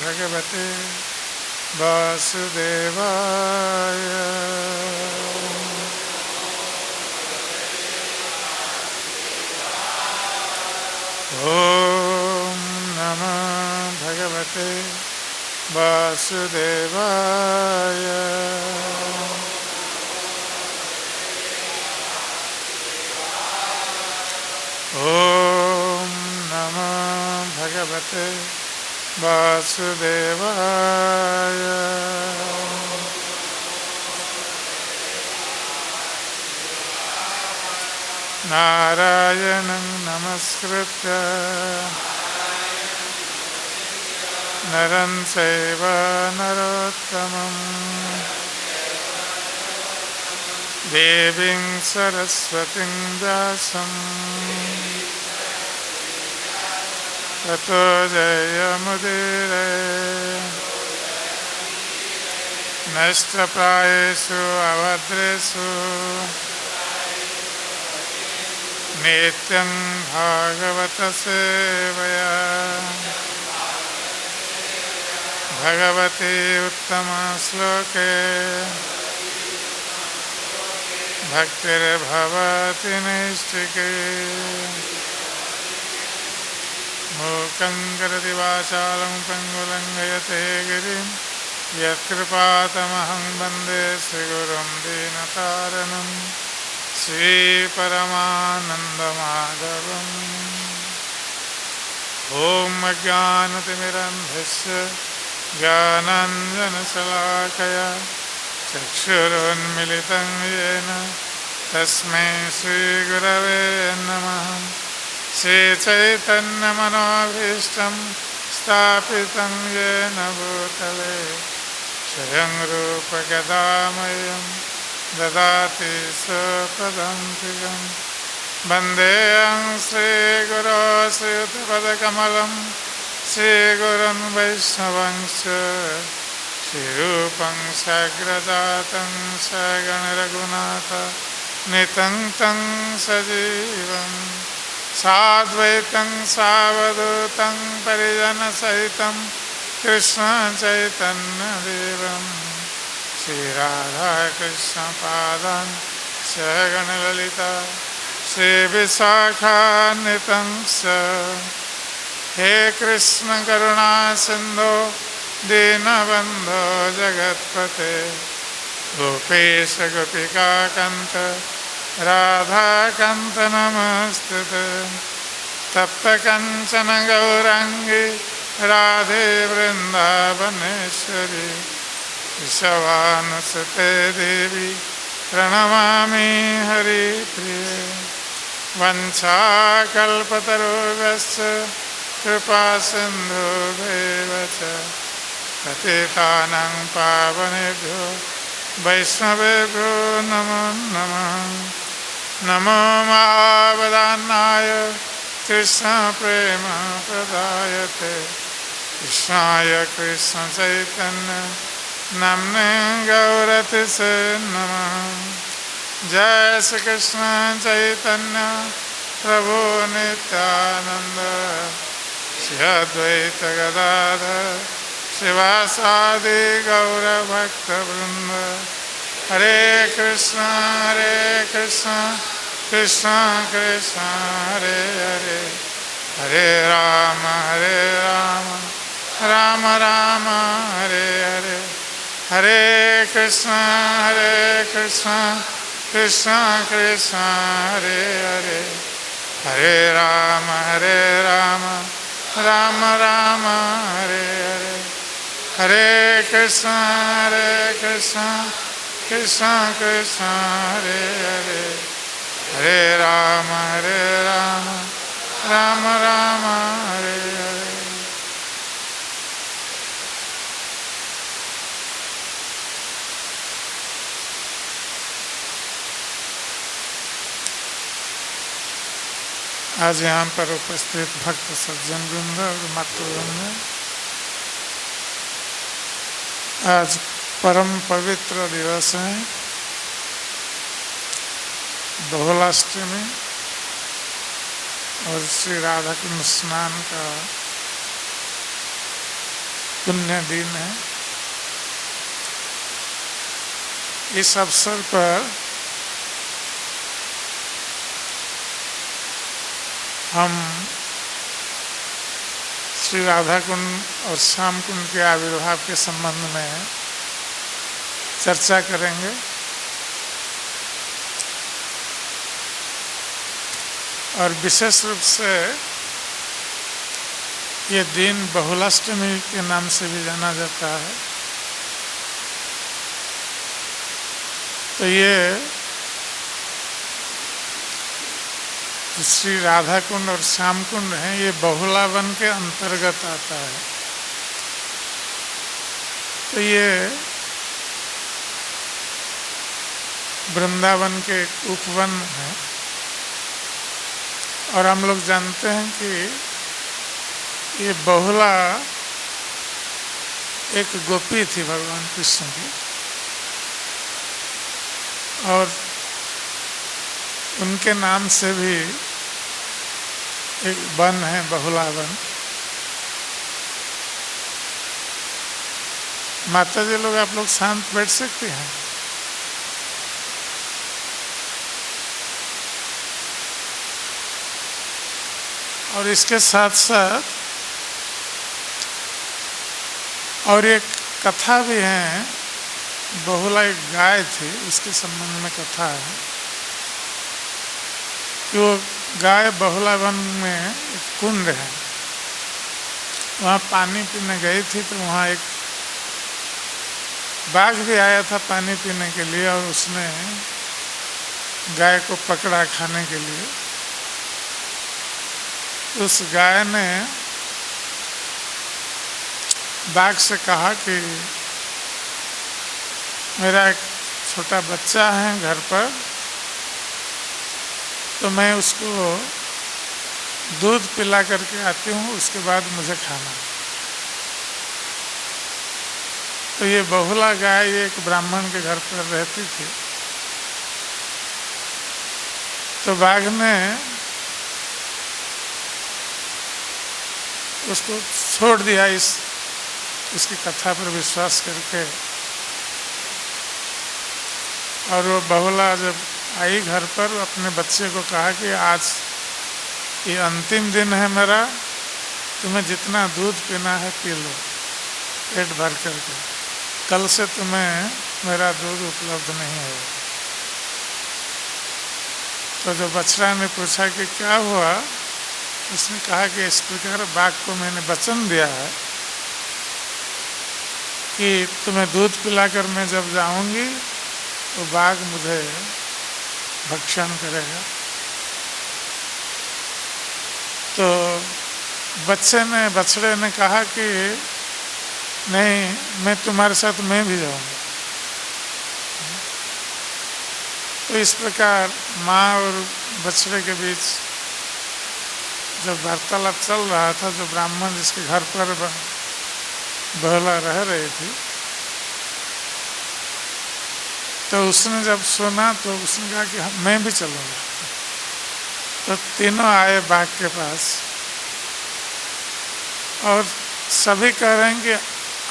भगवते वासुदेवाय। ॐ नमो भगवते वासुदेवाय। ॐ नमो भगवते वासुदेवाय। नारायणं नमस्कृत्य नरं चैव नरोत्तमं देवीं सरस्वतीं व्यासं ततो जयमुदीरये। नष्टप्रायेषु अभद्रेषु नित्यं भागवत सेवया भगवती उत्तमश्लोके भक्तिर्भवति नैष्टिके। मूकं करोति वाचालं पङ्गुलङ्घयते गिरिं यत्कृपातमहं वन्दे श्रीगुरुं दीनतारिणं श्रीपरमानन्दमाधवम्। ॐ अज्ञानतिमिरन्धस्य ज्ञानाञ्जनशलाकया चक्षुरुन्मिलितं येन तस्मै श्रीगुरवे नमः। श्रीचैतन्यमनोभीष्टं स्थापितं येन भूतले स्वयं रूप गदामयं ददाति स्वपदान्तिकं। वन्देऽहं श्रीगुरो श्रीयुतपदकमलं श्रीगुरुन् वैष्णवंश्च श्रीरूपं साग्रजातं सगणरघुनाथ नितं तं सजीवं साद्वैतं सावधूतं परिजनसहितं कृष्णचैतन्यदेवं श्रीराधाकृष्णपादान् सगणललिता श्रीविशाखान्वितं च। हे कृष्ण करुणा सिन्धो दीनबन्धो जगत्पते गोपेश गोपिकान्त राधाकान्त नमस्तुते। तप्तकाञ्चन गौराङ्गी राधे वृन्दावनेश्वरी वृषभानुसुते देवी प्रणमामि हरिप्रिये। वंशाकल्पतरुभ्यश्च कृपासिन्धुभ्येव च पतितानां पावनेभ्यो वैष्णवेभ्यो नमो नमः। नमो महावदान्नाय कृष्णप्रेमप्रदायते कृष्णाय कृष्णचैतन्य नाम्ने गौरतिसे नमः। जय श्री कृष्ण चैतन्य प्रभु नित्यानंद श्री अद्वैत गदाधर शिवासादि गौरभक्तवृंद। हरे कृष्ण कृष्ण कृष्ण हरे हरे हरे राम राम राम हरे हरे। हरे कृष्ण कृष्ण कृष्ण हरे हरे हरे राम राम हरे हरे। हरे कृष्ण कृष्ण कृष्ण हरे हरे हरे राम राम हरे हरे। आज यहाँ पर उपस्थित भक्त सज्जन वृंद और मातृवृंद, आज परम पवित्र दिवस है, बहुलाष्टमी और श्री राधा कुंड स्नान का पुण्य दिन है। इस अवसर पर हम श्री राधा कुंड और श्याम कुंड के आविर्भाव के संबंध में चर्चा करेंगे। और विशेष रूप से ये दिन बहुलाष्टमी के नाम से भी जाना जाता है। तो ये श्री राधा कुंड और श्याम कुंड है, ये बहुला वन के अंतर्गत आता है। तो ये वृंदावन के उपवन है। और हम लोग जानते हैं कि ये बहुला एक गोपी थी भगवान कृष्ण की, और उनके नाम से भी एक वन है, बहुला वन। माता जी लोग, आप लोग शांत बैठ सकते हैं? और इसके साथ साथ और एक कथा भी है। बहुला एक गाय थी, उसके संबंध में कथा है कि वो गाय बहुला वन में एक कुंड है, वहाँ पानी पीने गई थी। तो वहाँ एक बाघ भी आया था पानी पीने के लिए, और उसने गाय को पकड़ा खाने के लिए। उस गाय ने बाघ से कहा कि मेरा एक छोटा बच्चा है घर पर, तो मैं उसको दूध पिला करके आती हूँ, उसके बाद मुझे खाना। तो ये बहुला गाय एक ब्राह्मण के घर पर रहती थी। तो बाघ ने उसको छोड़ दिया इसकी कथा पर विश्वास करके। और वो बहुला जब आई घर पर, अपने बच्चे को कहा कि आज ये अंतिम दिन है मेरा, तुम्हें जितना दूध पीना है पी लो पेट भर करके, कल से तुम्हें मेरा दूध उपलब्ध नहीं होगा। तो जो बछड़ा ने पूछा कि क्या हुआ, उसने कहा कि इस प्रकार बाघ को मैंने वचन दिया है कि तुम्हें दूध पिलाकर मैं जब जाऊंगी तो बाघ मुझे भक्षण करेगा। तो बछड़े ने कहा कि नहीं, मैं तुम्हारे साथ मैं भी जाऊंगा। तो इस प्रकार माँ और बछड़े के बीच जब वार्तालाप चल रहा था, जो ब्राह्मण जिसके घर पर बहुला रह रही थी, तो उसने जब सुना तो उसने कहा कि मैं भी चलूँगा। तो तीनों आए बाघ के पास, और सभी कह रहे हैं कि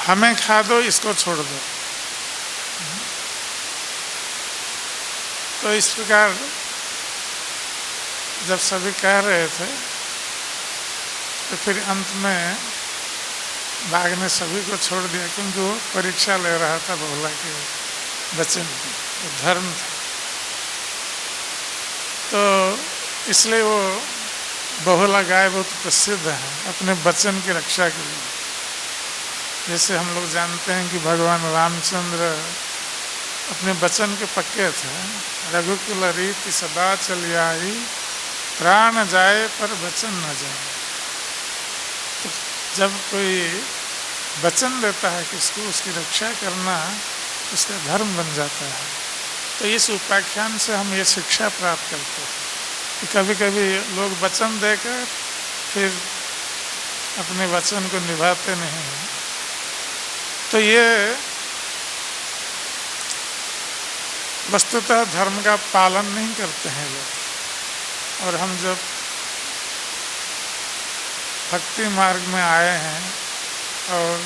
हमें खा दो, इसको छोड़ दो। तो इस प्रकार जब सभी कह रहे थे, तो फिर अंत में बाघ ने सभी को छोड़ दिया, क्योंकि वो परीक्षा ले रहा था बहुला के वचन की, वो धर्म था। तो इसलिए वो बहुला गाय बहुत प्रसिद्ध है अपने वचन की रक्षा के लिए। जैसे हम लोग जानते हैं कि भगवान रामचंद्र अपने वचन के पक्के थे। रघुकुल रीति सदा चली आई, प्राण जाए पर वचन न जाए। तो जब कोई वचन देता है किसको, उसकी रक्षा करना उसका धर्म बन जाता है। तो इस उपाख्यान से हम ये शिक्षा प्राप्त करते हैं कि कभी कभी लोग वचन देकर फिर अपने वचन को निभाते नहीं हैं। तो ये वस्तुतः धर्म का पालन नहीं करते हैं लोग। और हम जब भक्ति मार्ग में आए हैं और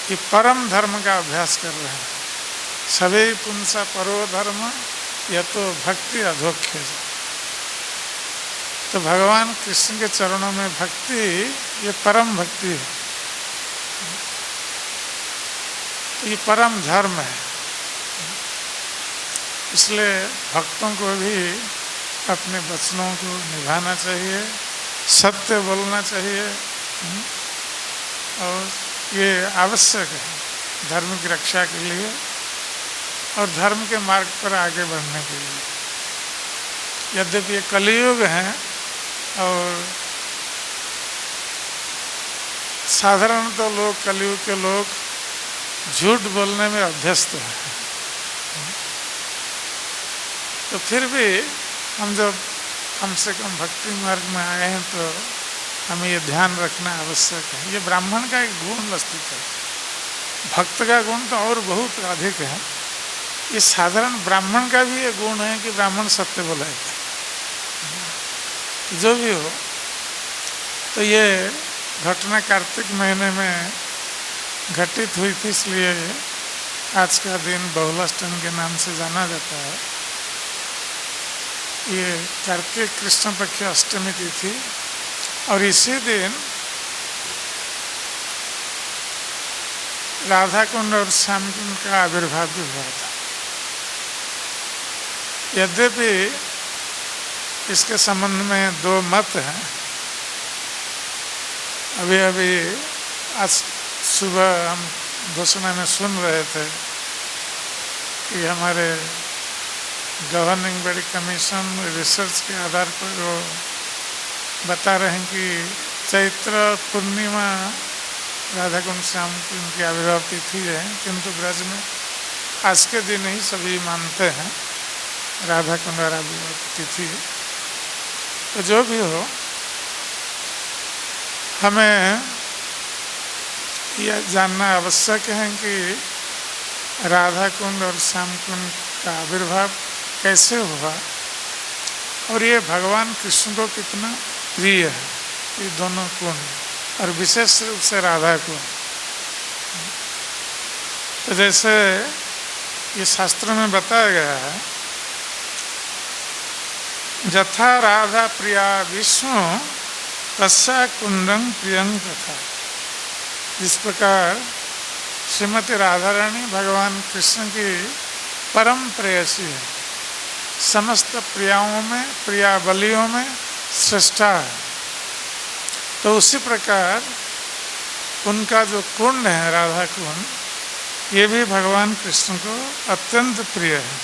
कि परम धर्म का अभ्यास कर रहे हैं। सभी पुंसा परो धर्म यह तो भक्ति अधोख्य। तो भगवान कृष्ण के चरणों में भक्ति ये परम भक्ति है, तो ये परम धर्म है। इसलिए भक्तों को भी अपने वचनों को निभाना चाहिए, सत्य बोलना चाहिए, और ये आवश्यक है धर्म की रक्षा के लिए और धर्म के मार्ग पर आगे बढ़ने के लिए। यद्यपि ये कलियुग है और साधारणतः लोग, कलियुग के लोग झूठ बोलने में अभ्यस्त हैं, तो फिर भी हम जब कम से कम भक्ति मार्ग में आए हैं तो हमें ये ध्यान रखना आवश्यक है। ये ब्राह्मण का एक गुण वस्तुतः है, भक्त का गुण तो और बहुत अधिक है। ये साधारण ब्राह्मण का भी ये गुण है कि ब्राह्मण सत्य बोलेगा, जो भी हो। तो ये घटना कार्तिक महीने में घटित हुई थी, इसलिए आज का दिन बहुलाष्टमी के नाम से जाना जाता है। ये कार्तिक कृष्ण पक्ष अष्टमी तिथि और इसी दिन राधा कुंड और श्याम कुंड का आविर्भाव भी हुआ था। यद्यपि इसके संबंध में दो मत हैं। अभी अभी आज सुबह हम घोषणा में सुन रहे थे कि हमारे गवर्निंग बॉडी कमीशन रिसर्च के आधार पर वो बता रहे हैं कि चैत्र पूर्णिमा राधा कुंड श्याम कुंड की आविर्भाव तिथि है, किंतु ब्रज में आज के दिन ही सभी मानते हैं राधा कुंड और आविर्भाव तिथि। तो जो भी हो, हमें यह जानना आवश्यक है कि राधा कुंड और श्याम कुंड का आविर्भाव कैसे हुआ और ये भगवान कृष्ण को कितना प्रिय है, ये दोनों कुंड, और विशेष रूप से राधा कुंड। तो जैसे ये शास्त्र में बताया गया है, यथा राधा प्रिया विष्णु तस्या कुंडं प्रियं तथा। जिस प्रकार श्रीमती राधा रानी भगवान कृष्ण की परम प्रेयसी है, समस्त प्रियाओं में, प्रियावलियों में श्रेष्ठा है, तो उसी प्रकार उनका जो कुंड है राधा कुंड, ये भी भगवान कृष्ण को अत्यंत प्रिय है।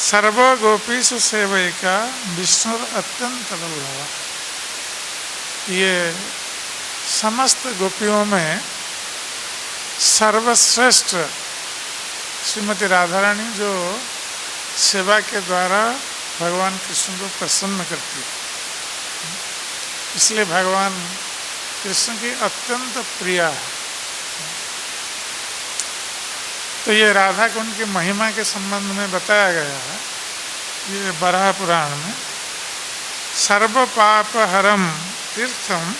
सर्व गोपीषु सेवैका विष्णु अत्यंत वल्लभा। ये समस्त गोपियों में सर्वश्रेष्ठ श्रीमती राधा रानी जो सेवा के द्वारा भगवान कृष्ण को प्रसन्न करती है, इसलिए भगवान कृष्ण की अत्यंत प्रिया है। तो ये राधा कुंड की महिमा के संबंध में बताया गया है ये बराह पुराण में। सर्व पाप हरम तीर्थम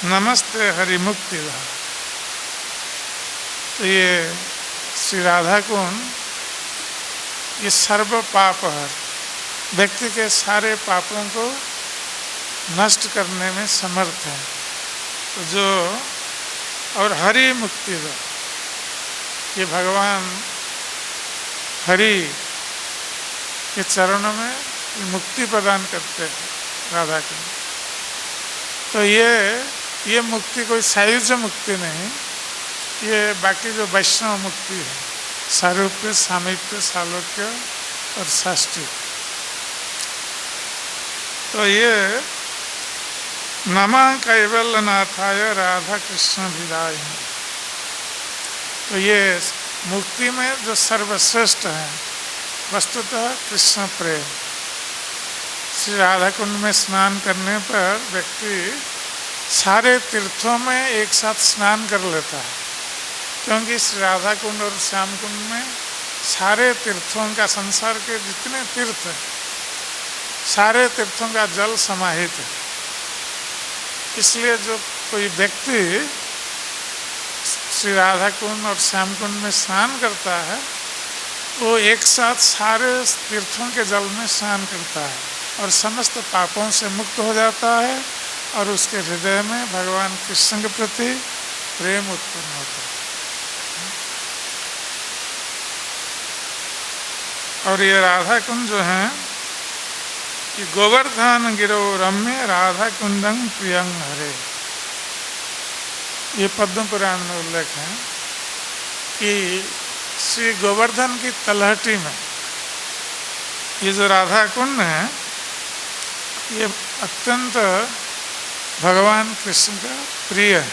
नमस्ते हरिमुक्ति। तो ये श्री राधा कुंड ये सर्व पाप हर, व्यक्ति के सारे पापों को नष्ट करने में समर्थ है। तो जो और हरि मुक्ति दा, ये भगवान हरि के चरणों में मुक्ति प्रदान करते हैं राधा के। तो ये मुक्ति कोई सायुज्य मुक्ति नहीं, ये बाकी जो वैष्णव मुक्ति है, सारूप्य, सामीप्य, सालोक्य और षष्ठी। तो ये नमः कैवल्यनाथाय राधा कृष्ण विदाय। तो ये मुक्ति में जो सर्वश्रेष्ठ है वस्तुतः कृष्ण प्रेम। श्री राधा कुंड में स्नान करने पर व्यक्ति सारे तीर्थों में एक साथ स्नान कर लेता है, क्योंकि श्री राधा कुंड और श्याम कुंड में सारे तीर्थों का, संसार के जितने तीर्थ हैं सारे तीर्थों का जल समाहित है। इसलिए जो कोई व्यक्ति श्री राधा कुंड और श्याम कुंड में स्नान करता है, वो एक साथ सारे तीर्थों के जल में स्नान करता है और समस्त पापों से मुक्त हो जाता है और उसके हृदय में भगवान कृष्ण के प्रति प्रेम उत्पन्न होता है। और ये राधा कुंड जो है, कि गोवर्धन गिरो रम्य राधा कुंडं प्रियं हरे, ये पद्म पुराण में उल्लेख है कि श्री गोवर्धन की तलहटी में ये जो राधा कुंड है, ये अत्यंत भगवान कृष्ण का प्रिय है।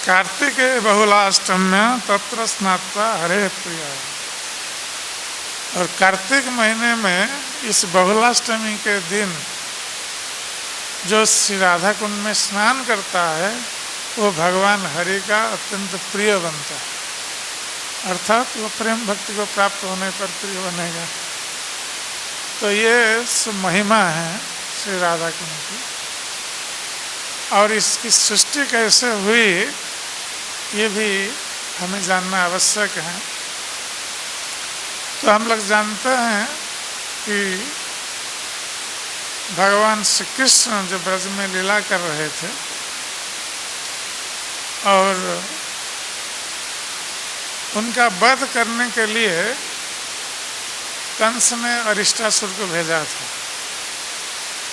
कार्तिक बहुलाष्टम्य तत्र स्नात्वा हरे प्रिय, और कार्तिक महीने में इस बहुलाष्टमी के दिन जो श्री राधा कुंड में स्नान करता है, वो भगवान हरि का अत्यंत प्रिय बनता है, अर्थात वो प्रेम भक्ति को प्राप्त होने पर प्रिय बनेगा। तो ये महिमा है श्री राधा कुंड की। और इसकी सृष्टि कैसे हुई, ये भी हमें जानना आवश्यक है। तो हम लोग जानते हैं कि भगवान श्री कृष्ण जो ब्रज में लीला कर रहे थे और उनका वध करने के लिए कंस ने अरिष्टासुर को भेजा था।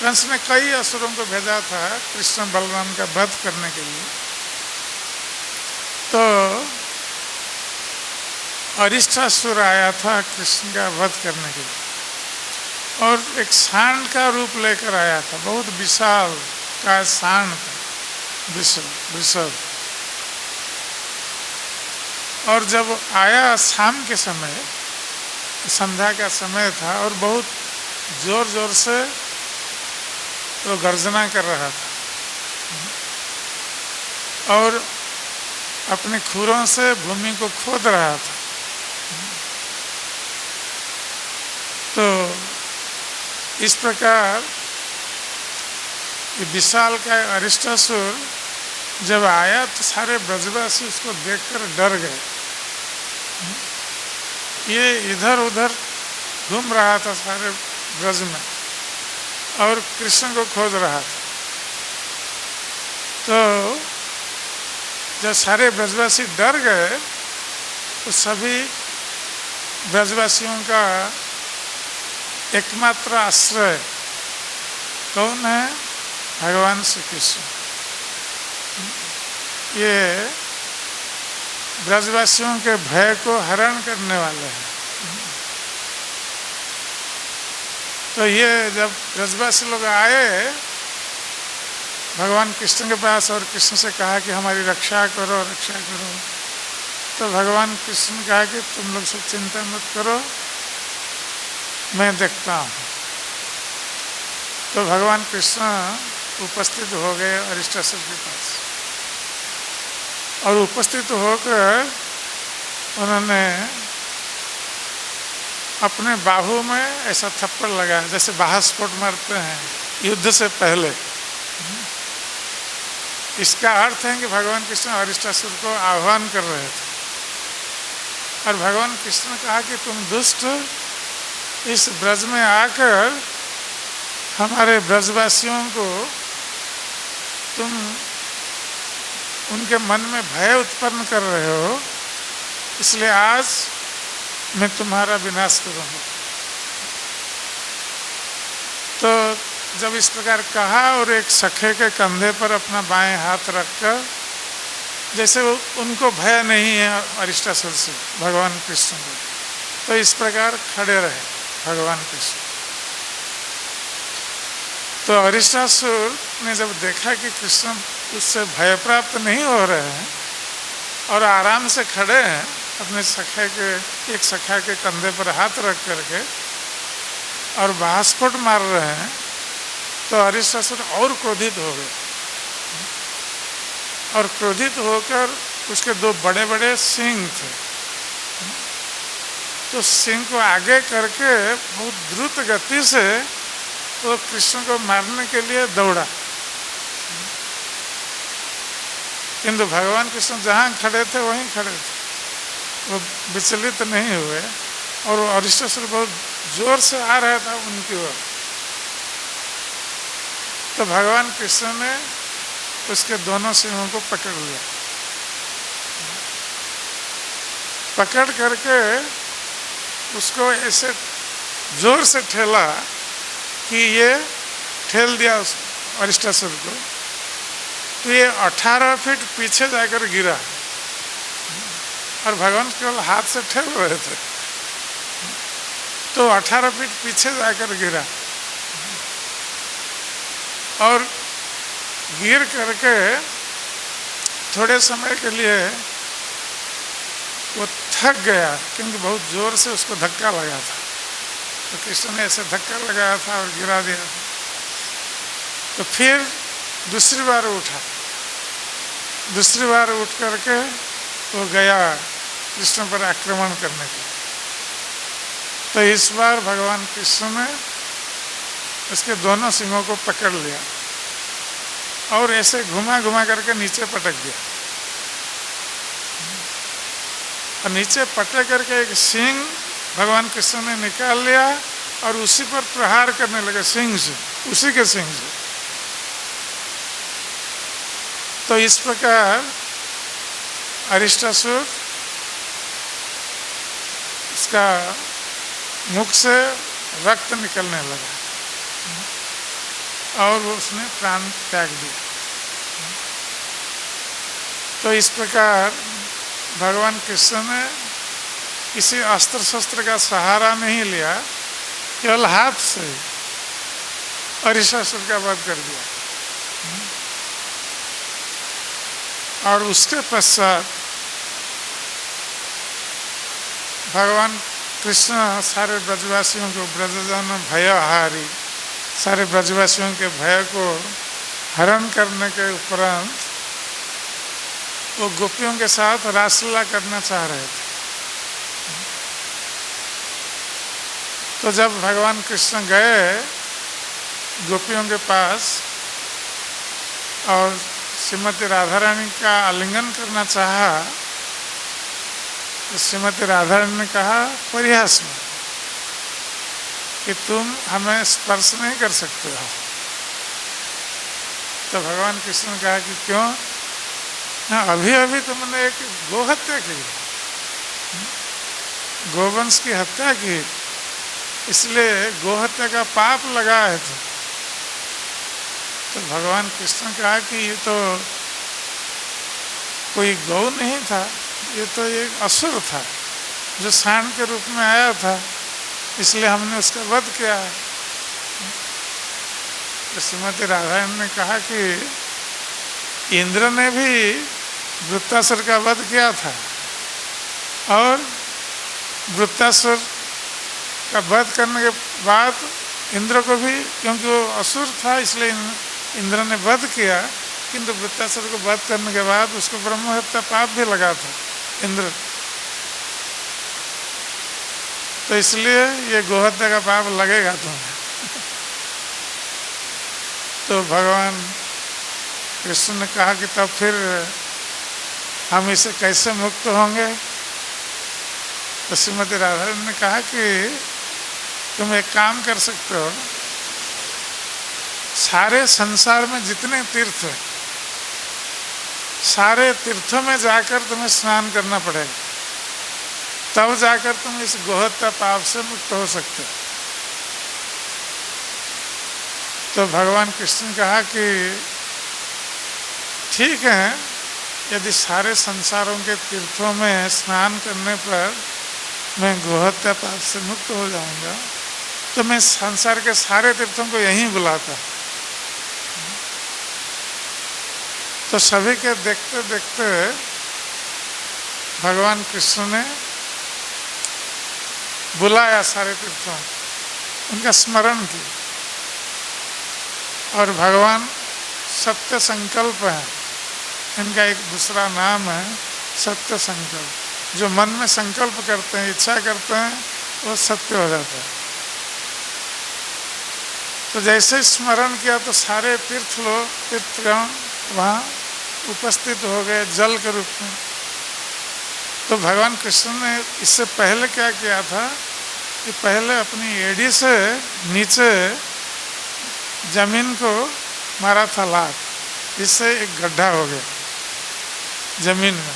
कंस ने कई असुरों को भेजा था कृष्ण बलराम का वध करने के लिए। तो अरिष्टासुर आया था कृष्ण का वध करने के लिए और एक सांड का रूप लेकर आया था, बहुत विशाल का सांड था, वृषभ। और जब आया शाम के समय, संध्या का समय था, और बहुत जोर जोर से वो गर्जना कर रहा था और अपने खुरों से भूमि को खोद रहा था। तो इस प्रकार विशाल का अरिष्टासुर जब आया तो सारे ब्रजवासी उसको देखकर डर गए। ये इधर उधर घूम रहा था सारे ब्रज में और कृष्ण को खोज रहा था। तो जब सारे ब्रजवासी डर गए तो सभी ब्रजवासियों का एकमात्र आश्रय कौन है? भगवान श्री कृष्ण। ये ब्रजवासियों के भय को हरण करने वाले हैं। तो ये जब ब्रजवासी लोग आए भगवान कृष्ण के पास और कृष्ण से कहा कि हमारी रक्षा करो, रक्षा करो, तो भगवान कृष्ण ने कहा कि तुम लोग सब चिंता मत करो, मैं देखता हूँ। तो भगवान कृष्ण उपस्थित हो गए अरिष्टासुर के पास और उपस्थित होकर उन्होंने अपने बाहु में ऐसा थप्पड़ लगाया जैसे बाहस्फोट मारते हैं युद्ध से पहले। इसका अर्थ है कि भगवान कृष्ण अरिष्टासुर को आह्वान कर रहे थे और भगवान कृष्ण ने कहा कि तुम दुष्ट, इस ब्रज में आकर हमारे ब्रजवासियों को तुम उनके मन में भय उत्पन्न कर रहे हो, इसलिए आज मैं तुम्हारा विनाश करूँगा। तो जब इस प्रकार कहा और एक सखे के कंधे पर अपना बाएं हाथ रखकर, जैसे वो उनको भय नहीं है अरिष्टासुर से भगवान कृष्ण को, तो इस प्रकार खड़े रहे भगवान कृष्ण। तो अरिष्टासुर ने जब देखा कि कृष्ण उससे भय प्राप्त नहीं हो रहे हैं और आराम से खड़े हैं अपने सखे के, एक सखा के कंधे पर हाथ रख करके और बाहस्फोट मार रहे हैं, तो अरिष्टासुर और क्रोधित हो गए और क्रोधित होकर उसके दो बड़े बड़े सींग थे, तो सिंह को आगे करके बहुत द्रुत गति से वो कृष्ण को मारने के लिए दौड़ा। किंतु भगवान कृष्ण जहाँ खड़े थे वहीं खड़े थे, वो विचलित नहीं हुए। और वो अरिष्टासुर बहुत जोर से आ रहा था उनकी ओर, तो भगवान कृष्ण ने उसके दोनों सिंहों को पकड़ लिया। पकड़ करके उसको ऐसे जोर से ठेला कि ये ठेल दिया उस अरिष्टासुर को, तो ये 18 फीट पीछे जाकर गिरा। और भगवान केवल हाथ से ठेल रहे थे, तो 18 फीट पीछे जाकर गिरा। और गिर करके थोड़े समय के लिए वो थक गया, क्योंकि बहुत जोर से उसको धक्का लगा था। तो कृष्ण ने ऐसे धक्का लगाया था और गिरा दिया था। तो फिर दूसरी बार उठा, दूसरी बार उठ करके वो गया कृष्ण पर आक्रमण करने के लिए। तो इस बार भगवान कृष्ण ने उसके दोनों सिंहों को पकड़ लिया और ऐसे घुमा घुमा करके नीचे पटक दिया। और नीचे पटक करके एक सिंह भगवान कृष्ण ने निकाल लिया और उसी पर प्रहार करने लगे सिंह से, उसी के सिंह से। तो इस प्रकार अरिष्टासुर, उसका मुख से रक्त निकलने लगा और उसने प्राण त्याग दिया। तो इस प्रकार भगवान कृष्ण ने किसी अस्त्र शस्त्र का सहारा नहीं लिया, केवल हाथ से अरिष्टासुर का वध कर दिया। और उसके पश्चात भगवान कृष्ण सारे ब्रजवासियों को, ब्रजजन भयहारी, सारे ब्रजवासियों के भय को हरण करने के उपरांत वो गोपियों के साथ रासलीला करना चाह रहे थे। तो जब भगवान कृष्ण गए गोपियों के पास और श्रीमती राधा रानी का आलिंगन करना चाहा, तो श्रीमती राधा रानी ने कहा परिहास में कि तुम हमें स्पर्श नहीं कर सकते हो। तो भगवान कृष्ण ने कहा कि क्यों? हाँ, अभी अभी तुमने एक गो हत्या की, गोवंश की हत्या की, इसलिए गो हत्या का पाप लगा है। तो भगवान कृष्ण ने कहा कि ये तो कोई गौ नहीं था, ये तो एक असुर था जो सांड के रूप में आया था, इसलिए हमने उसका वध किया है। तो श्रीमती राधा ने कहा कि इंद्र ने भी वृत्तासुर का वध किया था और वृत्तासुर का वध करने के बाद इंद्र को भी, क्योंकि वो असुर था इसलिए इंद्र ने वध किया, किंतु वृत्तासुर को वध करने के बाद उसको ब्रह्म हत्या पाप भी लगा था इंद्र। तो इसलिए ये गोहत्या का पाप लगेगा तुम्हें। तो भगवान कृष्ण ने कहा कि तब फिर हम इसे कैसे मुक्त होंगे? तो श्रीमती राधा ने कहा कि तुम एक काम कर सकते हो, सारे संसार में जितने तीर्थ हैं, सारे तीर्थों में जाकर तुम्हें स्नान करना पड़ेगा, तब जाकर तुम इस गोहत्या पाप से मुक्त हो सकते हो। तो भगवान कृष्ण ने कहा कि ठीक है, यदि सारे संसारों के तीर्थों में स्नान करने पर मैं गोहत्या पाप से मुक्त हो जाऊंगा, तो मैं संसार के सारे तीर्थों को यहीं बुलाता। तो सभी के देखते देखते भगवान कृष्ण ने बुलाया सारे तीर्थों, उनका स्मरण किया। और भगवान सत्य संकल्प है, इनका एक दूसरा नाम है सत्य संकल्प। जो मन में संकल्प करते हैं, इच्छा करते हैं, वो सत्य हो जाता है। तो जैसे स्मरण किया तो सारे तीर्थगण वहाँ उपस्थित हो गए जल के रूप में। तो भगवान कृष्ण ने इससे पहले क्या किया था कि पहले अपनी एड़ी से नीचे जमीन को मारा था लात, इससे एक गड्ढा हो गया जमीन में।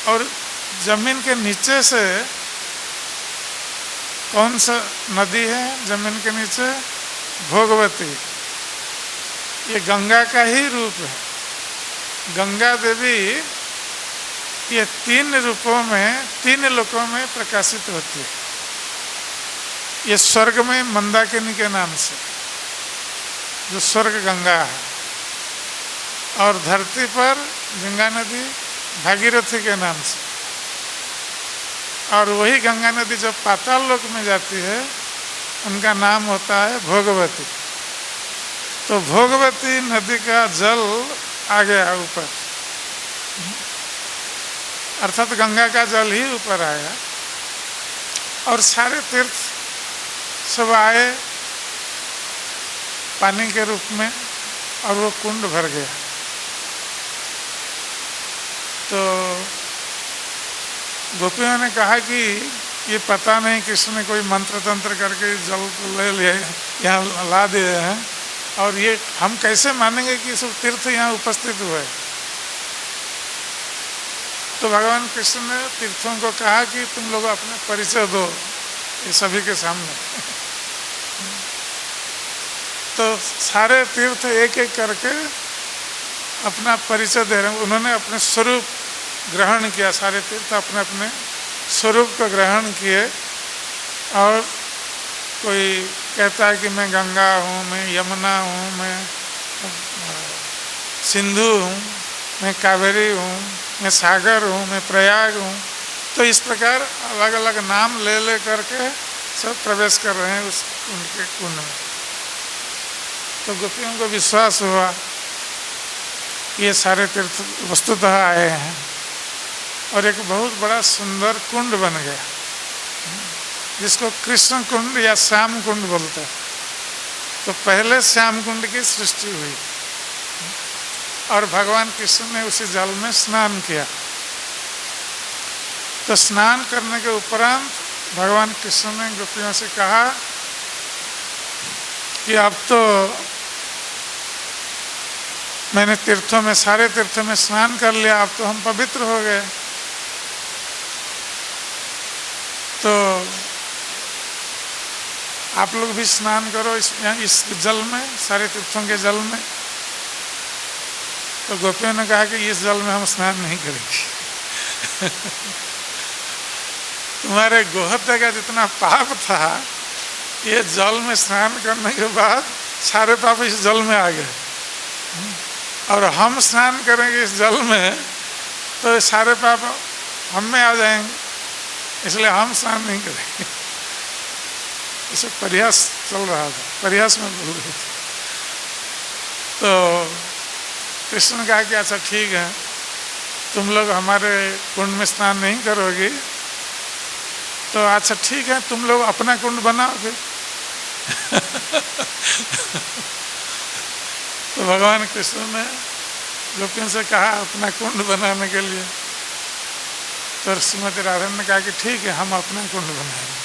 और जमीन के नीचे से कौन सा नदी है जमीन के नीचे? भोगवती। ये गंगा का ही रूप है। गंगा देवी ये 3 रूपों में 3 लोकों में प्रकाशित होती है। ये स्वर्ग में मंदाकिनी के नाम से, जो स्वर्ग गंगा है, और धरती पर गंगा नदी भागीरथी के नाम से, और वही गंगा नदी जब पाताल लोक में जाती है उनका नाम होता है भोगवती। तो भोगवती नदी का जल आ गया ऊपर, अर्थात गंगा का जल ही ऊपर आया, और सारे तीर्थ सब आए पानी के रूप में, और वो कुंड भर गया। तो गोपियों ने कहा कि ये पता नहीं कृष्ण ने कोई मंत्र तंत्र करके जल को ले लिया, यहाँ ला दिए हैं, और ये हम कैसे मानेंगे कि सब तीर्थ यहाँ उपस्थित हुए। तो भगवान कृष्ण ने तीर्थों को कहा कि तुम लोग अपना परिचय दो ये सभी के सामने। तो सारे तीर्थ एक एक करके अपना परिचय दे रहे हैं। उन्होंने अपने स्वरूप ग्रहण किया, सारे तीर्थ अपने अपने स्वरूप को ग्रहण किए। और कोई कहता है कि मैं गंगा हूँ, मैं यमुना हूँ, मैं सिंधु हूँ, मैं कावेरी हूँ, मैं सागर हूँ, मैं प्रयाग हूँ। तो इस प्रकार अलग अलग नाम ले ले करके सब प्रवेश कर रहे हैं उस उनके कुंड में। तो गोपियों को विश्वास हुआ ये सारे तीर्थ वस्तुतः आए हैं, और एक बहुत बड़ा सुंदर कुंड बन गया जिसको कृष्ण कुंड या श्याम कुंड बोलते हैं। तो पहले श्याम कुंड की सृष्टि हुई, और भगवान कृष्ण ने उसी जल में स्नान किया। तो स्नान करने के उपरांत भगवान कृष्ण ने गोपियों से कहा कि अब तो मैंने तीर्थों में, सारे तीर्थों में स्नान कर लिया, अब तो हम पवित्र हो गए। तो आप लोग भी स्नान करो इस जल में, सारे तीर्थों के जल में। तो गोपियों ने कहा कि इस जल में हम स्नान नहीं करेंगे। तुम्हारे गोहत्या का जितना पाप था, ये जल में स्नान करने के बाद सारे पाप इस जल में आ गए, और हम स्नान करेंगे इस जल में तो सारे पाप हम में आ जाएंगे, इसलिए हम स्नान नहीं करेंगे। इसे प्रयास चल रहा था, प्रयास में बोल रहे थे। तो कृष्ण ने कहा कि अच्छा ठीक है, तुम लोग हमारे कुंड में स्नान नहीं करोगी, तो अच्छा ठीक है, तुम लोग अपना कुंड बनाओ फिर। तो भगवान कृष्ण ने गोपियों से कहा अपना कुंड बनाने के लिए। तो श्रीमती राधा ने कहा कि ठीक है, हम अपना कुंड बनाएंगे।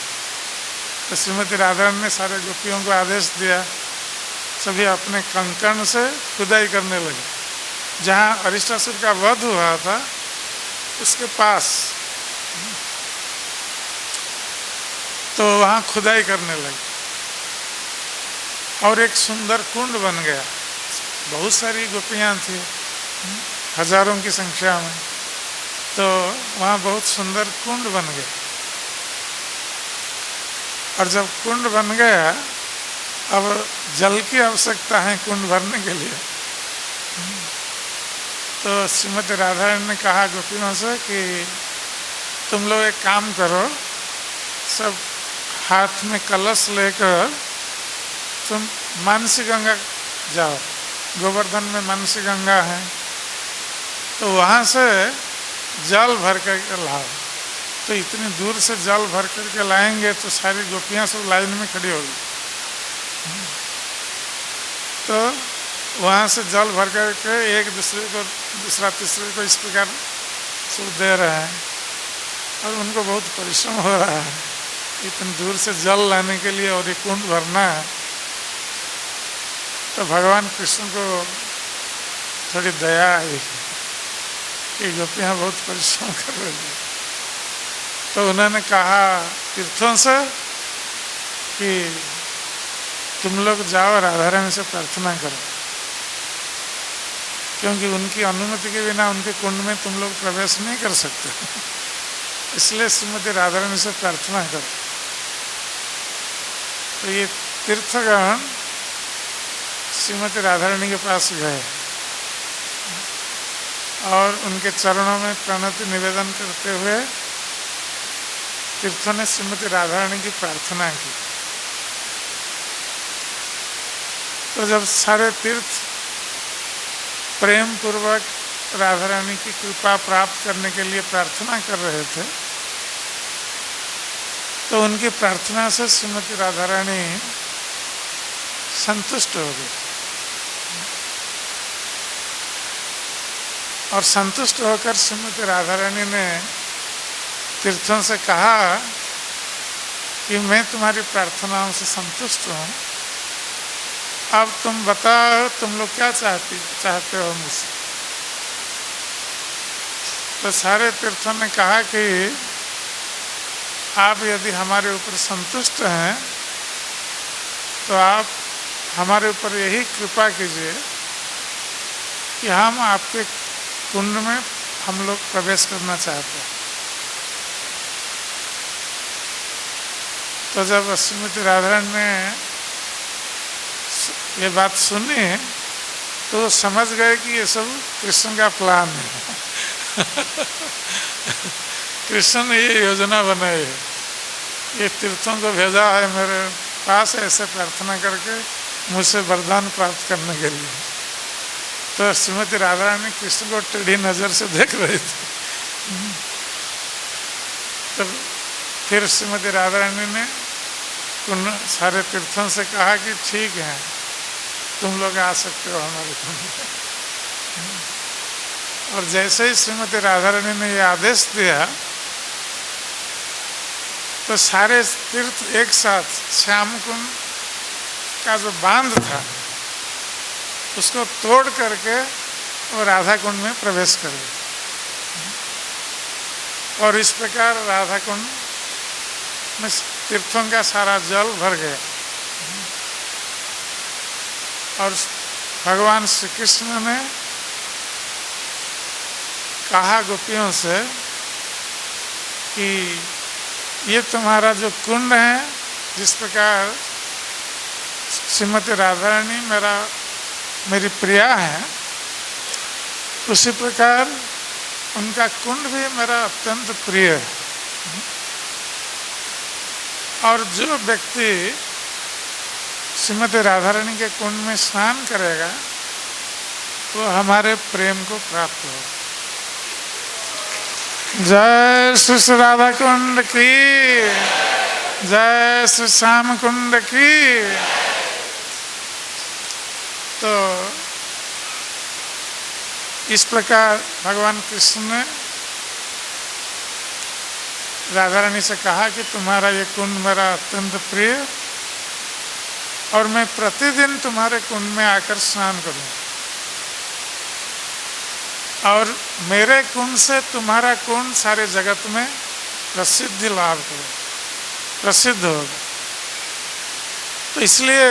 तो श्रीमती राधा ने सारे गोपियों को आदेश दिया, सभी अपने कंकण से खुदाई करने लगे। जहाँ अरिष्टासुर का वध हुआ था उसके पास, तो वहाँ खुदाई करने लगे, और एक सुंदर कुंड बन गया। बहुत सारी गोपियाँ थी, हजारों की संख्या में। तो वहाँ बहुत सुंदर कुंड बन गया, और जब कुंड बन गया, अब जल की आवश्यकता है कुंड भरने के लिए। तो श्रीमती राधा ने कहा गोपियों से कि तुम लोग एक काम करो, सब हाथ में कलश लेकर तुम मानसी गंगा जाओ। गोवर्धन में मानसी गंगा है, तो वहाँ से जल भर कर लाओ। तो इतनी दूर से जल भर करके लाएंगे तो सारी गोपियाँ सब लाइन में खड़ी होगी। तो वहाँ से जल भर करके एक दूसरे को, दूसरा तीसरे को इस प्रकार सब दे रहे हैं और उनको बहुत परिश्रम हो रहा है इतनी दूर से जल लाने के लिए और ये कुंड भरना है। तो भगवान कृष्ण को थोड़ी दया आई कि गोपियाँ बहुत परिश्रम कर रही हैं। तो उन्होंने कहा तीर्थों से कि तुम लोग जाओ राधा रानी से प्रार्थना करो, क्योंकि उनकी अनुमति के बिना उनके कुंड में तुम लोग प्रवेश नहीं कर सकते, इसलिए श्रीमती राधा रानी से प्रार्थना करो। तो ये तीर्थगण श्रीमती राधा रानी के पास गए और उनके चरणों में प्रणति निवेदन करते हुए तीर्थों ने श्रीमती राधा रानी की प्रार्थना की। तो जब सारे तीर्थ प्रेम पूर्वक राधा रानी की कृपा प्राप्त करने के लिए प्रार्थना कर रहे थे, तो उनकी प्रार्थना से श्रीमती राधा रानी संतुष्ट हो गई और संतुष्ट होकर श्रीमती राधा रानी ने तीर्थों से कहा कि मैं तुम्हारी प्रार्थनाओं से संतुष्ट हूँ, अब तुम बताओ तुम लोग क्या चाहते हो मुझसे। तो सारे तीर्थों ने कहा कि आप यदि हमारे ऊपर संतुष्ट हैं तो आप हमारे ऊपर यही कृपा कीजिए कि हम आपके कुंड में हम लोग प्रवेश करना चाहते हैं। तो जब श्रीमती राधा रानी ने ये बात सुनी तो समझ गए कि ये सब कृष्ण का प्लान है। कृष्ण ने ये योजना बनाई है, ये तीर्थों को भेजा है मेरे पास ऐसे प्रार्थना करके मुझसे वरदान प्राप्त करने के लिए। तो श्रीमती राधा रानी कृष्ण को टेढ़ी नज़र से देख रही थी। तो फिर श्रीमती राधा रानी ने उन सारे तीर्थों से कहा कि ठीक है, तुम लोग आ सकते हो हमारे कुंड में। और जैसे ही श्रीमती राधा रानी ने ये आदेश दिया तो सारे तीर्थ एक साथ श्याम कुंड का जो बांध था उसको तोड़ करके वो राधा कुंड में प्रवेश कर गए और इस प्रकार राधा कुंड में तीर्थों का सारा जल भर गया। और भगवान श्री कृष्ण ने कहा गोपियों से कि ये तुम्हारा जो कुंड है, जिस प्रकार श्रीमती राधा रानी मेरी प्रिया है, उसी प्रकार उनका कुंड भी मेरा अत्यंत प्रिय है। और जो व्यक्ति श्रीमती राधा रानी के कुंड में स्नान करेगा वो हमारे प्रेम को प्राप्त होगा। जय श्री राधा कुंड की, जय श्री श्याम कुंड की। तो इस प्रकार भगवान कृष्ण ने राधा रानी से कहा कि तुम्हारा ये कुंड मेरा अत्यंत प्रिय और मैं प्रतिदिन तुम्हारे कुंड में आकर स्नान करूँ और मेरे कुंड से तुम्हारा कुंड सारे जगत में प्रसिद्धि लाभ करे, प्रसिद्ध होगा। तो इसलिए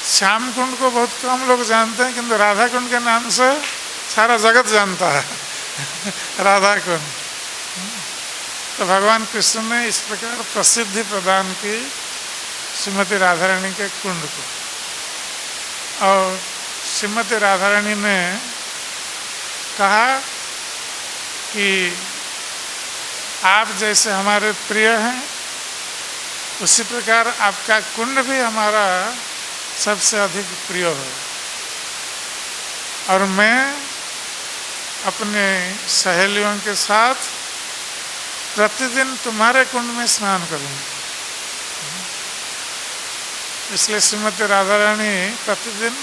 श्याम कुंड को बहुत कम लोग जानते हैं, किंतु राधा कुंड के नाम से सारा जगत जानता है राधा कुंड। तो भगवान कृष्ण ने इस प्रकार प्रसिद्धि प्रदान की श्रीमती राधा रानी के कुंड को। और श्रीमती राधा रानी ने कहा कि आप जैसे हमारे प्रिय हैं उसी प्रकार आपका कुंड भी हमारा सबसे अधिक प्रिय हो और मैं अपने सहेलियों के साथ प्रतिदिन तुम्हारे कुंड में स्नान करूंगी। इसलिए श्रीमती राधा रानी प्रतिदिन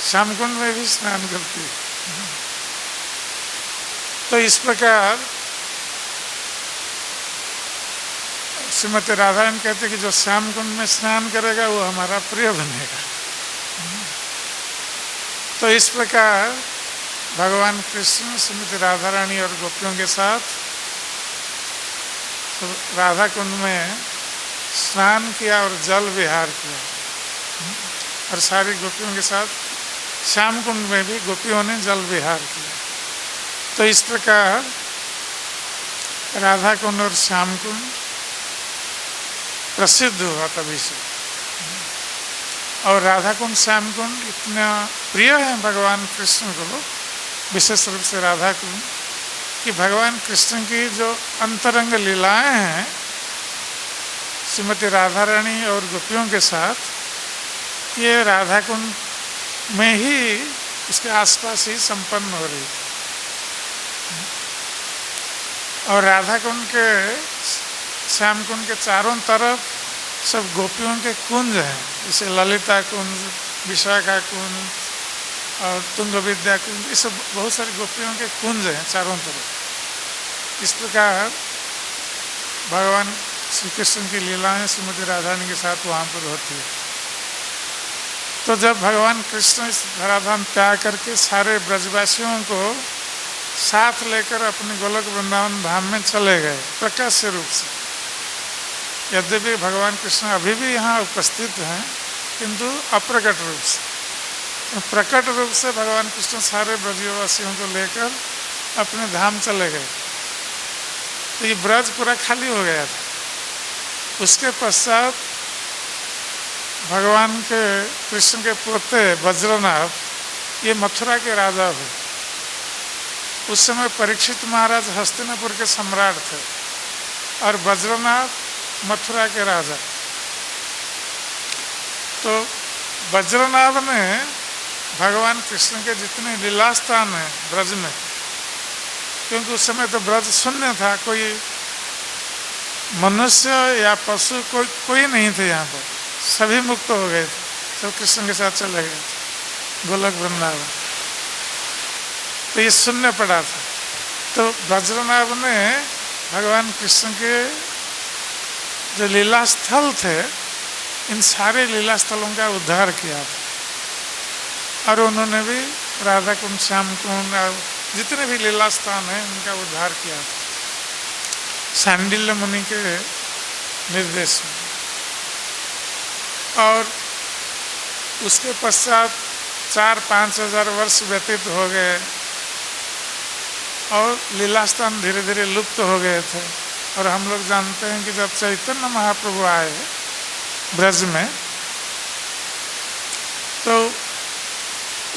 श्याम कुंड में भी स्नान करती है। तो इस प्रकार श्रीमती राधा रानी कहते कि जो श्याम कुंड में स्नान करेगा वो हमारा प्रिय बनेगा। तो इस प्रकार भगवान कृष्ण श्रीमती राधा रानी और गोपियों के साथ राधा कुंड में स्नान किया और जल विहार किया, और सारी गोपियों के साथ श्याम कुंड में भी गोपियों ने जल विहार किया। तो इस प्रकार राधा कुंड और श्याम कुंड प्रसिद्ध हुआ तभी से। और राधा कुंड श्याम कुंड इतना प्रिय है भगवान कृष्ण को, विशेष रूप से राधा कुंड, कि भगवान कृष्ण की जो अंतरंग लीलाएं हैं श्रीमती राधा रानी और गोपियों के साथ, ये राधा कुंड में ही, उसके आसपास ही संपन्न हो रही। और राधा कुंड के श्याम कुंड के चारों तरफ सब गोपियों के कुंज हैं, जैसे ललिता कुंज, विशाखा कुंज और तुंग विद्या कुंज, ये सब बहुत सारी गोपियों के कुंज हैं चारों तरफ। इस प्रकार भगवान श्री कृष्ण की लीलाएं श्रीमती राधा रानी के साथ वहाँ पर होती है। तो जब भगवान कृष्ण इस धराधाम त्याग करके सारे ब्रजवासियों को साथ लेकर अपने गोलोक वृंदावन धाम में चले गए प्रकाश रूप से, यद्यपि भगवान कृष्ण अभी भी यहाँ उपस्थित हैं किंतु अप्रकट रूप से, तो प्रकट रूप से भगवान कृष्ण सारे ब्रजवासियों को लेकर अपने धाम चले गए। तो ये ब्रज पूरा खाली हो गया था। उसके पश्चात भगवान के कृष्ण के पोते वज्रनाभ ये मथुरा के राजा हुए। उस समय परीक्षित महाराज हस्तिनापुर के सम्राट थे और वज्रनाभ मथुरा के राजा। तो वज्रनाभ ने भगवान कृष्ण के जितने लीला स्थान हैं ब्रज में, क्योंकि उस समय तो ब्रज शून्य था, कोई मनुष्य या पशु कोई नहीं थे यहाँ पर, सभी मुक्त हो गए थे, सब कृष्ण के साथ चले गए थे गोलोक वृंदावन। तो ये शून्य पड़ा था। तो वज्रनाभ ने भगवान कृष्ण के जो लीला स्थल थे, इन सारे लीला स्थलों का उद्धार किया था, और उन्होंने भी राधा कुंड, श्याम कुंड और जितने भी लीला स्थान हैं उनका उद्धार किया था सांडिल्य मुनि के निर्देश में। और उसके पश्चात 4-5 हजार वर्ष व्यतीत हो गए और लीला स्थान धीरे धीरे लुप्त हो गए थे। और हम लोग जानते हैं कि जब चैतन्य महाप्रभु आए ब्रज में, तो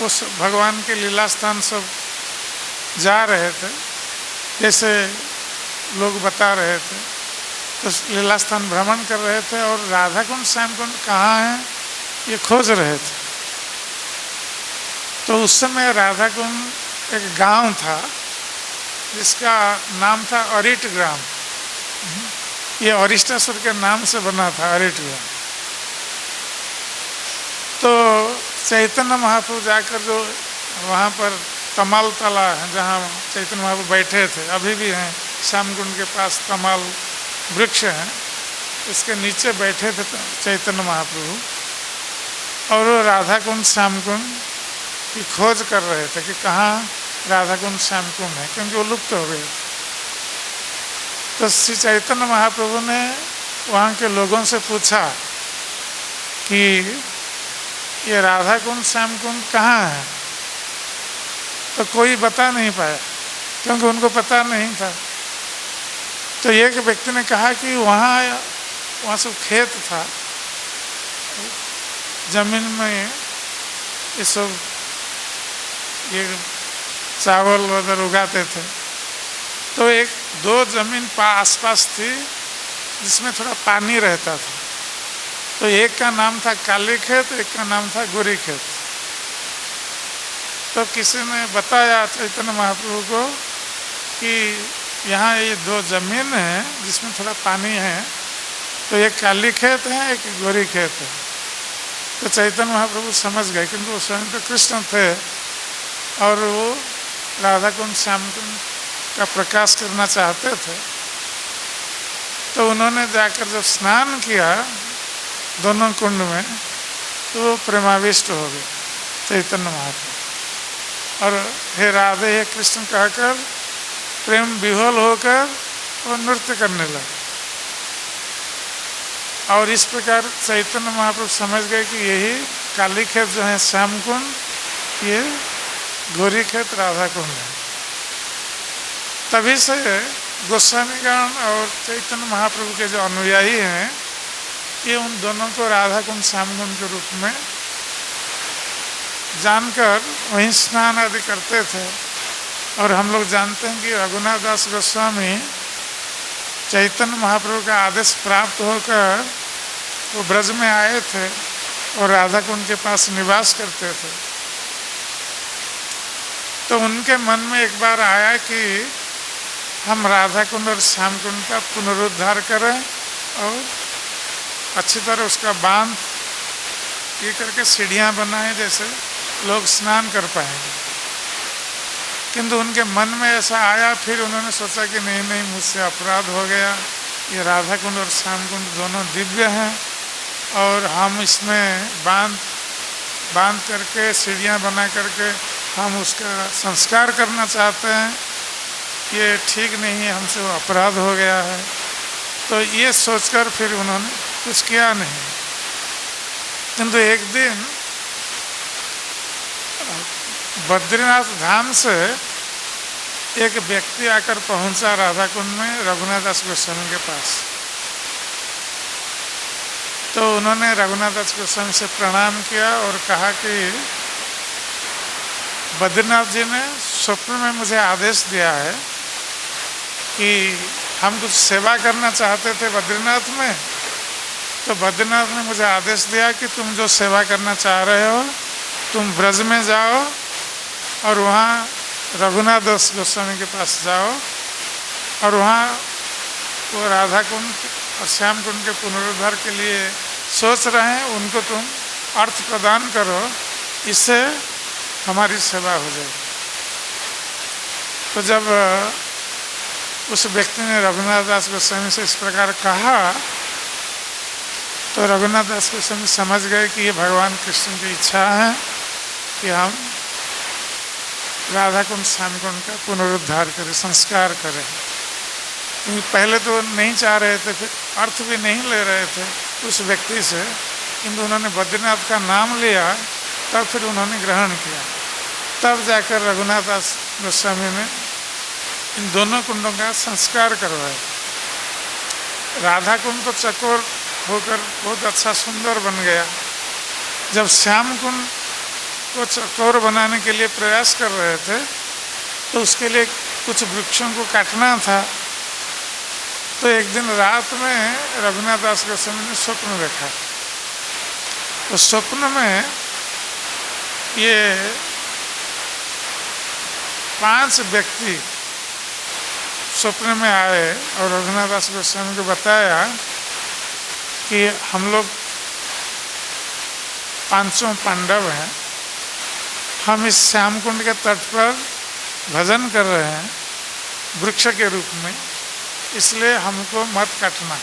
उस भगवान के लीला स्थान सब जा रहे थे, जैसे लोग बता रहे थे, तो लीला स्थान भ्रमण कर रहे थे और राधा कुंड श्याम कुंड कहाँ है ये खोज रहे थे। तो उस समय राधा कुंड एक गांव था जिसका नाम था अरिट ग्राम। ये अरिष्टासुर के नाम से बना था अरिट ग्राम। तो चैतन्य महाप्रभु जाकर जो वहाँ पर तमाल तला है जहाँ चैतन्य महाप्रभु बैठे थे, अभी भी हैं, श्याम कुंड के पास तमाल वृक्ष हैं, इसके नीचे बैठे थे चैतन्य महाप्रभु, और वो राधा कुंड श्याम कुंड की खोज कर रहे थे कि कहाँ राधा कुंड श्याम कुंड है, क्योंकि वो लुप्त हो गए। तो श्री चैतन्य महाप्रभु ने वहाँ के लोगों से पूछा कि ये राधा कुंड श्याम कुंड कहाँ है, तो कोई बता नहीं पाया क्योंकि उनको पता नहीं था। तो एक व्यक्ति ने कहा कि वहाँ सब खेत था, जमीन में ये सब ये चावल वगैरह उगाते थे। तो 1-2 जमीन आसपास थी जिसमें थोड़ा पानी रहता था। तो एक का नाम था काली खेत, एक का नाम था गोरी खेत। तो किसी ने बताया चैतन्य महाप्रभु को कि यहाँ ये 2 जमीन है जिसमें थोड़ा पानी है, तो एक काली खेत है, एक गोरी खेत है। तो चैतन्य महाप्रभु समझ गए, किंतु वो स्वयं तो कृष्ण थे और वो राधा कुंड श्याम कुंड का प्रकाश करना चाहते थे। तो उन्होंने जाकर जब स्नान किया दोनों कुंड में, तो वो प्रेमाविष्ट हो गए चैतन्य महाप्रभु, और हे राधे हे कृष्ण कहकर प्रेम विह्वल होकर वो नृत्य करने लगे। और इस प्रकार चैतन्य महाप्रभु समझ गए कि यही काली खेत जो है श्याम कुंड, ये गौरी खेत राधा कुंड है। तभी से गोस्वामीगण और चैतन्य महाप्रभु के जो अनुयायी हैं, ये उन दोनों को राधा कुंड श्याम कुंड के रूप में जानकर वहीं स्नान आदि करते थे। और हम लोग जानते हैं कि रघुनाथ दास गोस्वामी चैतन्य महाप्रभु का आदेश प्राप्त होकर वो ब्रज में आए थे और राधा कुंड के पास निवास करते थे। तो उनके मन में एक बार आया कि हम राधा कुंड और श्याम कुंड का पुनरुद्धार करें और अच्छी तरह उसका बांध ये करके सीढ़ियाँ बनाएं, जैसे लोग स्नान कर पाएंगे। किंतु उनके मन में ऐसा आया, फिर उन्होंने सोचा कि नहीं नहीं, मुझसे अपराध हो गया, ये राधा कुंड और श्याम कुंड दोनों दिव्य हैं और हम इसमें बांध करके सीढ़ियाँ बना करके हम उसका संस्कार करना चाहते हैं, ये ठीक नहीं है, हमसे वो अपराध हो गया है। तो ये सोचकर फिर उन्होंने कुछ किया नहीं। किंतु एक दिन बद्रीनाथ धाम से एक व्यक्ति आकर पहुंचा राधा कुंड में रघुनाथ दास गोस्वामी के पास। तो उन्होंने रघुनाथ दास गोस्वामी से प्रणाम किया और कहा कि बद्रीनाथ जी ने स्वप्न में मुझे आदेश दिया है कि हम कुछ सेवा करना चाहते थे बद्रीनाथ में, तो बद्रीनाथ ने मुझे आदेश दिया कि तुम जो सेवा करना चाह रहे हो तुम ब्रज में जाओ और वहाँ रघुनाथ दास गोस्वामी के पास जाओ और वहाँ वो राधा कुंड और श्याम कुंड के पुनरुद्धार के लिए सोच रहे हैं, उनको तुम अर्थ प्रदान करो, इससे हमारी सेवा हो जाएगी। तो जब उस व्यक्ति ने रघुनाथ दास गोस्वामी से इस प्रकार कहा, तो रघुनाथ दास गोस्वामी समझ गए कि ये भगवान कृष्ण की इच्छा है कि हम राधा कुंड श्याम कुंड का पुनरुद्धार करें, संस्कार करें। क्योंकि पहले तो नहीं चाह रहे थे, फिर अर्थ भी नहीं ले रहे थे उस व्यक्ति से, किंतु उन्होंने बद्रीनाथ का नाम लिया, तब फिर उन्होंने ग्रहण किया। तब जाकर रघुनाथ दास गोस्वामी ने इन दोनों कुंडों का संस्कार करवाया। राधा कुंड तो चकोर होकर बहुत अच्छा सुंदर बन गया। जब श्याम कुंड को चकोर बनाने के लिए प्रयास कर रहे थे, तो उसके लिए कुछ वृक्षों को काटना था। तो एक दिन रात में रघुनाथ दास गोस्वामी ने स्वप्न देखा। तो स्वप्न में ये 5 व्यक्ति स्वप्न में आए और रघुनाथ दास गोस्वामी को बताया कि हम लोग 5 पांडव हैं, हम इस श्याम कुंड के तट पर भजन कर रहे हैं वृक्ष के रूप में, इसलिए हमको मत काटना।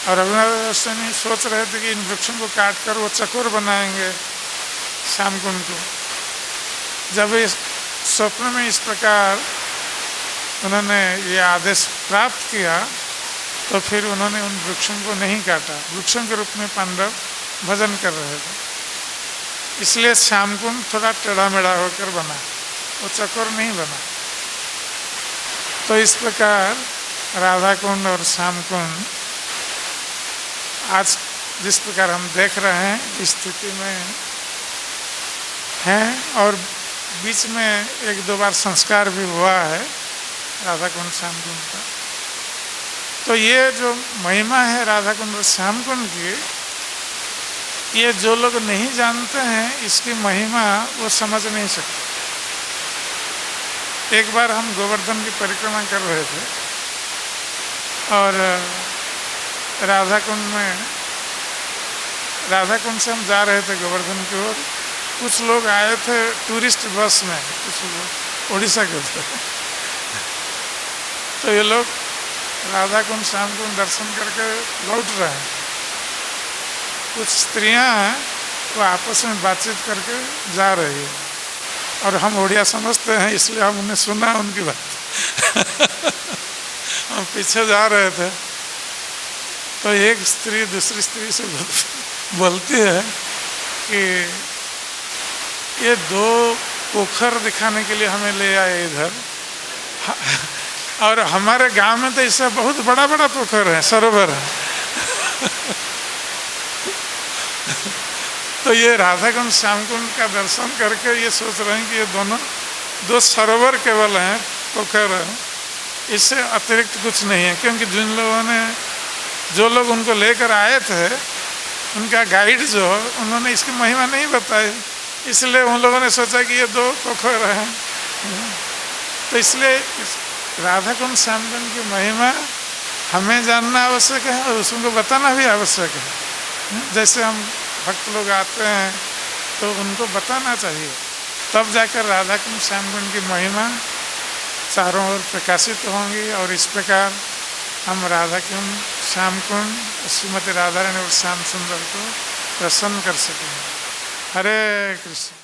और रघुनाथ गोस्वामी सोच रहे थे कि इन वृक्षों को काट कर वो चकोर बनाएंगे श्याम कुंड को। जब इस स्वप्न में इस प्रकार उन्होंने ये आदेश प्राप्त किया, तो फिर उन्होंने उन वृक्षों को नहीं काटा। वृक्षों के रूप में पांडव भजन कर रहे थे, इसलिए श्याम कुंड थोड़ा टेढ़ा मेढ़ा होकर बना, वो चकोर नहीं बना। तो इस प्रकार राधा कुंड और श्याम कुंड आज जिस प्रकार हम देख रहे हैं इस स्थिति में हैं, और बीच में 1-2 बार संस्कार भी हुआ है राधा कुंड श्याम कुंड का। तो ये जो महिमा है राधा कुंड और श्याम कुंड की, ये जो लोग नहीं जानते हैं इसकी महिमा वो समझ नहीं सकते। एक बार हम गोवर्धन की परिक्रमा कर रहे थे और राधा कुंड में राधा कुंड से हम जा रहे थे गोवर्धन की ओर। कुछ लोग आए थे टूरिस्ट बस में, कुछ लोग उड़ीसा के थे। तो ये लोग राधा कुंड श्याम कुंड दर्शन करके लौट रहे हैं। कुछ स्त्रियां हैं वो आपस में बातचीत करके जा रही है, और हम उड़िया समझते हैं इसलिए हम उन्हें सुना उनकी बात। हम पीछे जा रहे थे तो एक स्त्री दूसरी स्त्री से बोलती है कि ये दो पोखर दिखाने के लिए हमें ले आए इधर, और हमारे गांव में तो इससे बहुत बड़ा बड़ा पोखर है, सरोवर है। तो ये राधा कुंड श्याम कुंड का दर्शन करके ये सोच रहे हैं कि ये दोनों दो सरोवर केवल हैं, पोखर है, इससे अतिरिक्त कुछ नहीं है। क्योंकि जो लोग उनको लेकर आए थे, उनका गाइड जो, उन्होंने इसकी महिमा नहीं बताई, इसलिए उन लोगों ने सोचा कि ये दो पोखर हैं। तो इसलिए राधा कुंड श्याम कुंड की महिमा हमें जानना आवश्यक है और उसको बताना भी आवश्यक है। जैसे हम भक्त लोग आते हैं तो उनको बताना चाहिए, तब जाकर राधा कुंड श्याम कुंड की महिमा चारों ओर प्रकाशित होंगी, और इस प्रकार हम राधा कुंड श्याम कुंड श्रीमती राधा रानी और श्याम सुंदर को प्रसन्न कर सकेंगे। हरे कृष्ण।